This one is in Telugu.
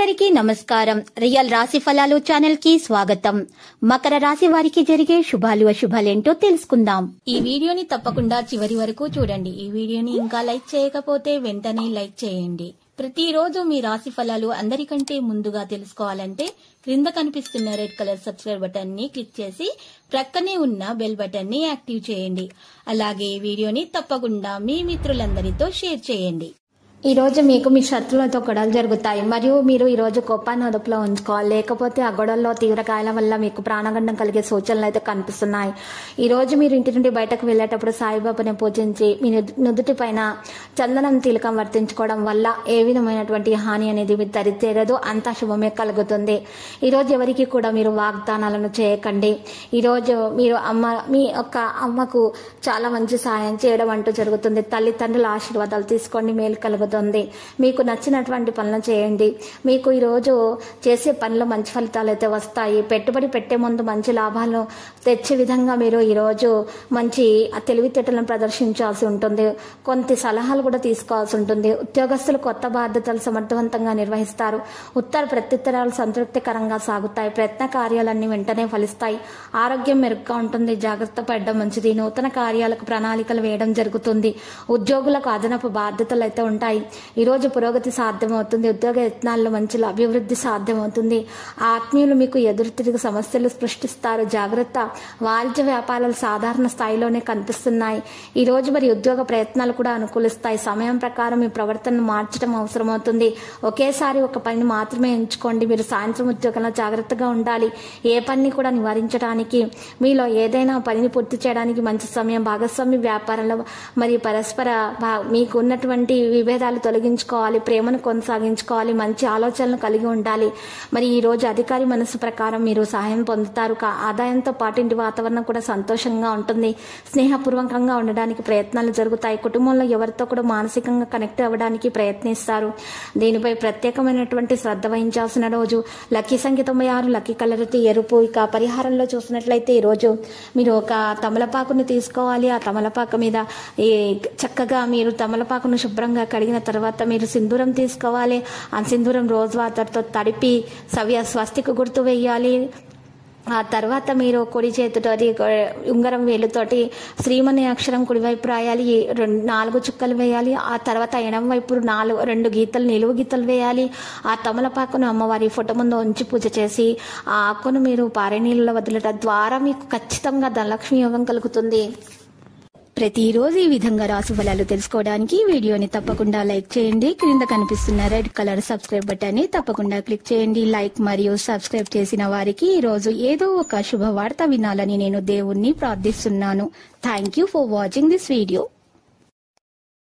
అందరికీ నమస్కారం. రియల్ రాశి ఫలాలు ఛానల్ కి స్వాగతం. మకర రాశి వారికి జరిగే శుభాలు అశుభాలేంటో తెలుసుకుందాం. ఈ వీడియోని తప్పకుండా చివరి వరకు చూడండి. ఈ వీడియోని ఇంకా లైక్ చేయకపోతే వెంటనే లైక్ చేయండి. ప్రతిరోజు మీ రాశి ఫలాలు అందరికంటే ముందుగా తెలుసుకోవాలంటే క్రింద కనిపిస్తున్న రెడ్ కలర్ సబ్స్క్రైబ్ బటన్ ని క్లిక్ చేసి ప్రక్కనే ఉన్న బెల్ బటన్ ని యాక్టివ్ చేయండి. అలాగే ఈ వీడియోని తప్పకుండా మీ మిత్రులందరితో షేర్ చేయండి. ఈ రోజు మీకు మీ శత్రువులతో గొడవలు జరుగుతాయి మరియు మీరు ఈ రోజు కోపాన్ని అదుపులో ఉంచుకోవాలి. లేకపోతే ఆ గొడవల్లో తీవ్ర గాయాల వల్ల మీకు ప్రాణగండం కలిగే సూచనలు అయితే కనిపిస్తున్నాయి. ఈ రోజు మీరు ఇంటి నుండి బయటకు వెళ్లేటప్పుడు సాయిబాబాని పూజించి మీ నుదుటి పైన చందనం తిలకం వర్తించుకోవడం వల్ల ఏ విధమైనటువంటి హాని అనేది మీరు దరిచేరదు, అంతా శుభమే కలుగుతుంది. ఈ రోజు ఎవరికి కూడా మీరు వాగ్దానాలను చేయకండి. ఈ రోజు మీరు మీ యొక్క అమ్మకు చాలా మంచి సహాయం చేయడం అంటూ జరుగుతుంది. తల్లిదండ్రుల ఆశీర్వాదాలు తీసుకోండి, మేలు కలుగుతుంది. మీకు నచ్చినటువంటి పనులు చేయండి. మీకు ఈరోజు చేసే పనులు మంచి ఫలితాలు అయితే వస్తాయి. పెట్టుబడి పెట్టే ముందు మంచి లాభాలను తెచ్చే విధంగా మీరు ఈరోజు మంచి తెలివితేటలను ప్రదర్శించాల్సి ఉంటుంది. కొంత సలహాలు కూడా తీసుకోవాల్సి ఉంటుంది. ఉద్యోగస్తులు కొత్త బాధ్యతలు సమర్థవంతంగా నిర్వహిస్తారు. ఉత్తర ప్రత్యుత్తరాలు సంతృప్తికరంగా సాగుతాయి. ప్రయత్న కార్యాలన్నీ వెంటనే ఫలిస్తాయి. ఆరోగ్యం మెరుగ్గా ఉంటుంది. జాగ్రత్త పడడం మంచిది. నూతన కార్యాలకు ప్రణాళికలు వేయడం జరుగుతుంది. ఉద్యోగులకు అదనపు బాధ్యతలు అయితే ఉంటాయి. ఈ రోజు పురోగతి సాధ్యమవుతుంది. ఉద్యోగ యత్నాల్లో మంచి అభివృద్ధి సాధ్యమవుతుంది. ఆత్మీయులు మీకు ఎదురు తిరిగి సమస్యలు సృష్టిస్తారు. జాగ్రత్త. వాణిజ్య వ్యాపారాలు సాధారణ స్థాయిలోనే కనిపిస్తున్నాయి. ఈ రోజు మరి ఉద్యోగ ప్రయత్నాలు కూడా అనుకూలిస్తాయి. సమయం ప్రకారం మీ ప్రవర్తనను మార్చడం అవసరమవుతుంది. ఒకేసారి ఒక పనిని మాత్రమే ఎంచుకోండి. మీరు సాయంత్రం ఉద్యోగంలో జాగ్రత్తగా ఉండాలి. ఏ పనిని కూడా నివారించడానికి మీలో ఏదైనా పనిని పూర్తి చేయడానికి మంచి సమయం. భాగస్వామి వ్యాపారంలో మరి పరస్పర మీకు ఉన్నటువంటి విభేదాలు తొలగించుకోవాలి. ప్రేమను కొనసాగించుకోవాలి. మంచి ఆలోచనలు కలిగి ఉండాలి. మరి ఈ రోజు అధికారి మనసు ప్రకారం మీరు సహాయం పొందుతారు. ఆదాయంతో పాటు ఇంటి వాతావరణం కూడా సంతోషంగా ఉంటుంది. స్నేహపూర్వకంగా ఉండడానికి ప్రయత్నాలు జరుగుతాయి. కుటుంబంలో ఎవరితో కూడా మానసికంగా కనెక్ట్ అవ్వడానికి ప్రయత్నిస్తారు. దీనిపై ప్రత్యేకమైనటువంటి శ్రద్ధ వహించాల్సిన రోజు. లక్కీ సంఖ్య 96, లక్కీ కలర్ ఎరుపు. ఇక పరిహారంలో చూసినట్లయితే ఈ రోజు మీరు ఒక తమలపాకును తీసుకోవాలి. ఆ తమలపాకు మీద చక్కగా మీరు తమలపాకును శుభ్రంగా కడిగిన తర్వాత మీరు సింధూరం తీసుకోవాలి. ఆ సింధూరం రోజ్ వాటర్తో తడిపి స్వస్తికి గుర్తు వేయాలి. ఆ తర్వాత మీరు కుడి చేతితోటి ఉంగరం వేలుతోటి శ్రీమని అక్షరం కుడివైపు రాయాలి. 4 చుక్కలు వేయాలి. ఆ తర్వాత ఎడం వైపు 2 గీతలు నిలువు గీతలు వేయాలి. ఆ తమలపాకును అమ్మవారి ఫోటో ముందు ఉంచి పూజ చేసి ఆ ఆకును మీరు పారే నీళ్ళలో వదలటం ద్వారా మీకు ఖచ్చితంగా ధనలక్ష్మి యోగం కలుగుతుంది. ప్రతిరోజు ఈ విధంగా రాశి ఫలాలు తెలుసుకోవడానికి వీడియోని తప్పకుండా లైక్ చేయండి. క్రింద కనిపిస్తున్న రెడ్ కలర్ సబ్స్క్రైబ్ బటన్ ని తప్పకుండా క్లిక్ చేయండి. లైక్ మరియు సబ్స్క్రైబ్ చేసిన వారికి ఈ రోజు ఏదో ఒక శుభవార్త వినాలని నేను దేవుణ్ణి ప్రార్థిస్తున్నాను. Thank you for watching this video.